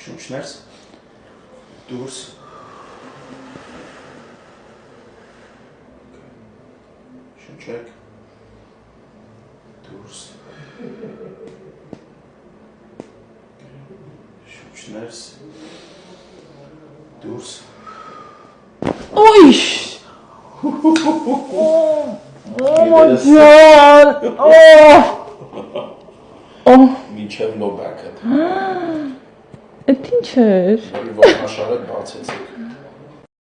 Շունչներս դուրս շունչեք դուրս շունչներս դուրս Oy! Ջան, մինչև լոբակը Էդ ինչ էր։ որի ողնաշարը բացեցիք